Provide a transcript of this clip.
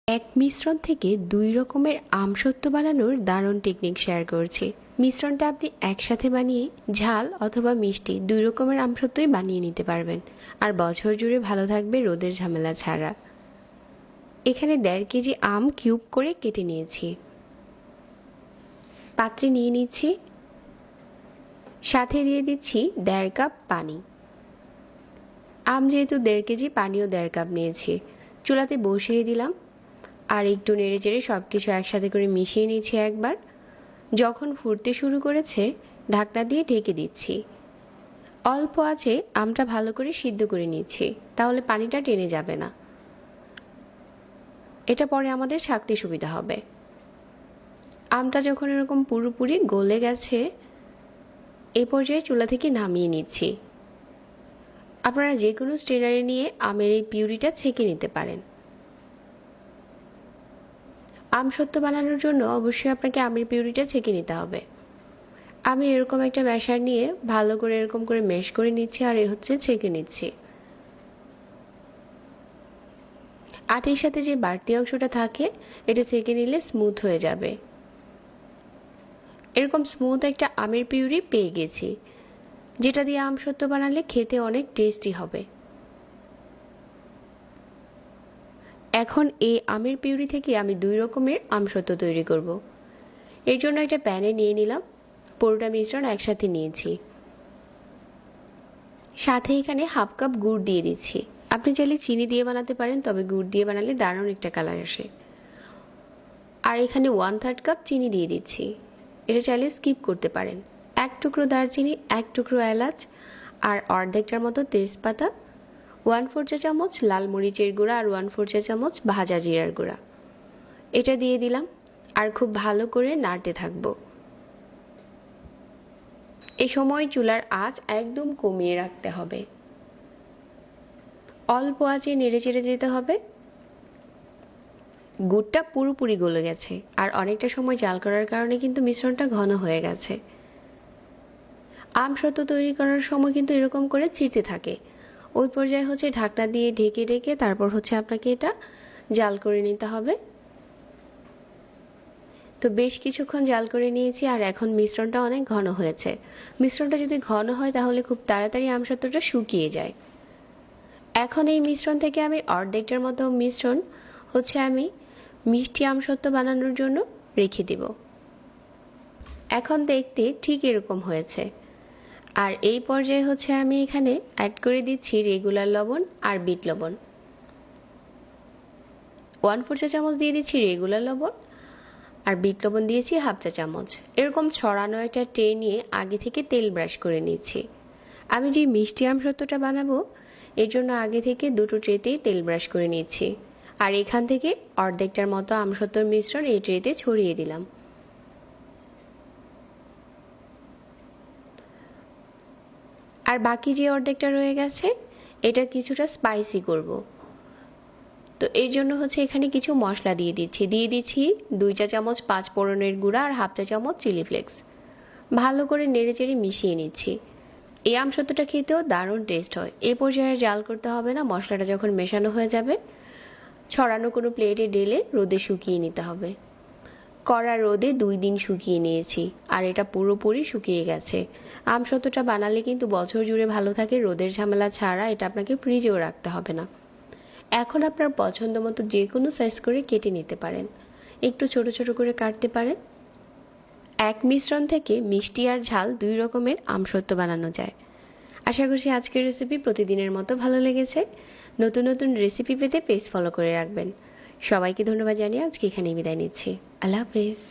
এক মিশ্রণ থেকে দুই রকমের আমসত্ত্ব বানানোর দারুণ টেকনিক শেয়ার করছি। মিশ্রণটা আপনি একসাথে বানিয়ে ঝাল অথবা মিষ্টি দুই রকমের আমসত্ত্বই বানিয়ে নিতে পারবেন, আর বছর জুড়ে ভালো থাকবে রোদের ঝামেলা ছাড়া। এখানে 1.5 কেজি আম কিউব করে কেটে নিয়েছি, পাত্রে নিয়ে নিচ্ছি। সাথে দিয়ে দিচ্ছি 1.5 কাপ পানি। আম যেহেতু 1.5 কেজি, পানিও 1.5 কাপ নিয়েছি। চুলাতে বসিয়ে দিলাম আর একটু নেড়ে চেড়ে সব কিছু একসাথে করে মিশিয়ে নিচ্ছি একবার। যখন ফুটতে শুরু করেছে ঢাকনা দিয়ে ঢেকে দিচ্ছি। অল্প আঁচে আমটা ভালো করে সিদ্ধ করে নিচ্ছি, তাহলে পানিটা টেনে যাবে না। এটা পরে আমাদের ছাঁকতে সুবিধা হবে। আমটা যখন এরকম পুরোপুরি গলে গেছে, এই পর্যায়ে চুলা থেকে নামিয়ে নিচ্ছি। আপনারা যে কোনো স্ট্রেনারে নিয়ে আমের এই পিউরিটা ছেঁকে নিতে পারেন। আমসত্ত্ব বানানোর জন্য অবশ্যই আপনাকে আমের পিউরিটা ছেঁকে নিতে হবে। আমি এরকম একটা ম্যাশার নিয়ে ভালো করে এরকম করে ম্যাশ করে নিচ্ছি, আর ছেঁকে নিচ্ছি। আটির সাথে যে বাড়তি অংশটা থাকে এটা ছেঁকে নিলে স্মুথ হয়ে যাবে। এরকম স্মুথ একটা আমের পিউরি পেয়ে গেছি, যেটা দিয়ে আমসত্ত্ব বানালে খেতে অনেক টেস্টি হবে। এখন এই আমের পিউরি থেকে আমি 2 রকমের আমসত্ত্ব তৈরি করব। এর জন্য একটা প্যানে নিয়ে নিলাম, পুরোটা মিশ্রণ একসাথে নিয়েছি। সাথে এখানে 1/2 কাপ গুড় দিয়ে দিচ্ছি। আপনি চাইলে চিনি দিয়ে বানাতে পারেন, তবে গুড় দিয়ে বানালে দারুণ একটা কালার আসে। আর এখানে 1/3 কাপ চিনি দিয়ে দিচ্ছি। এটা চাইলে স্কিপ করতে পারেন। 1 টুকরো দারচিনি, 1 টুকরো এলাচ, আর অর্ধেকটার মতো তেজপাতা, 1/4 চা চামচ লাল মরিচের গুঁড়া, আর 1/4 চা চামচ ভাজা জিরার গুঁড়া। এটা দিয়ে দিলাম আর খুব ভালো করে নাড়তে থাকবো। এই সময় চুলার আঁচ একদম কমিয়ে রাখতে হবে। অল্প আঁচে নেড়ে চেড়ে যেতে হবে। গুড়টা পুরোপুরি গলে গেছে, আর অনেকটা সময় জাল করার কারণে কিন্তু মিশ্রণটা ঘন হয়ে গেছে। আমসত্ত্ব তৈরি করার সময় কিন্তু এরকম করে ছিটতে থাকে। ওই পর্যায়ে ঢাকনা দিয়ে ঢেকে ঢেকে তারপর আপনাকে এটা জাল করে নিতে হবে। তো বেশ কিছুক্ষণ জাল করে নিয়েছি, আর এখন মিশ্রণটা অনেক ঘন হয়েছে। মিশ্রণটা যদি ঘন হয় তাহলে খুব তাড়াতাড়ি আমসত্ত্বটা শুকিয়ে যায়। এখন এই মিশ্রণ থেকে আমি অর্ধেকটার মতো মিশ্রণ আমি মিষ্টি আমসত্ত্ব বানানোর জন্য রেখে দিব। এখন দেখতে ঠিক এরকম হয়েছে। আর এই পর্যায়ে আমি এখানে অ্যাড করে দিচ্ছি রেগুলার লবণ আর বিট লবণ। 1/4 চা চামচ দিয়ে দিচ্ছি রেগুলার লবণ, আর বিট লবণ দিয়েছি 1/2 চা চামচ। এরকম ছড়ানো একটা ট্রে নিয়ে আগে থেকে তেল ব্রাশ করে নিচ্ছি। আমি যে মিষ্টি আমসত্ত্বটা বানাবো এর জন্য আগে থেকে দুটো ট্রেতেই তেল ব্রাশ করে নিচ্ছি, আর এখান থেকে অর্ধেকটার মতো আমসত্ত্বর মিশ্রণ এই ট্রেতে ছড়িয়ে দিলাম। আর বাকি যে অর্ধেকটা রয়ে গেছে এটা কিছুটা স্পাইসি করব। তো এর জন্য এখানে কিছু মশলা দিয়ে দিচ্ছি 2 চা চামচ 5 ফোড়নের গুঁড়া, আর 1/2 চা চামচ চিলি ফ্লেক্স। ভালো করে নেড়েচেড়ে মিশিয়ে নিচ্ছি। এই আমসত্ত্বটা খেতেও দারুণ টেস্ট হয়। এই পর্যায়ে জাল করতে হবে না। মশলাটা যখন মেশানো হয়ে যাবে ছড়ানো কোনো প্লেটে ঢেলে রোদে শুকিয়ে নিতে হবে। কড়া রোদে 2 দিন শুকিয়ে নিয়েছি, আর এটা পুরোপুরি শুকিয়ে গেছে। আমসত্ত্বটা বানালে কিন্তু বছর জুড়ে ভালো থাকে রোদের ঝামেলা ছাড়া। এটা আপনাকে ফ্রিজেও রাখতে হবে না। এখন আপনার পছন্দ মতো যে কোনো সাইজ করে কেটে নিতে পারেন, একটু ছোট ছোট করে কাটতে পারেন। এক মিশ্রণ থেকে মিষ্টি আর ঝাল 2 রকমের আমসত্ত্ব বানানো যায়। আশা করছি আজকের রেসিপি প্রতিদিনের মতো ভালো লেগেছে। নতুন নতুন রেসিপি পেতে পেজ ফলো করে রাখবেন। সবাইকে ধন্যবাদ জানিয়ে আজকে এখানেই বিদায় নিচ্ছি। আল্লাহ হাফেজ।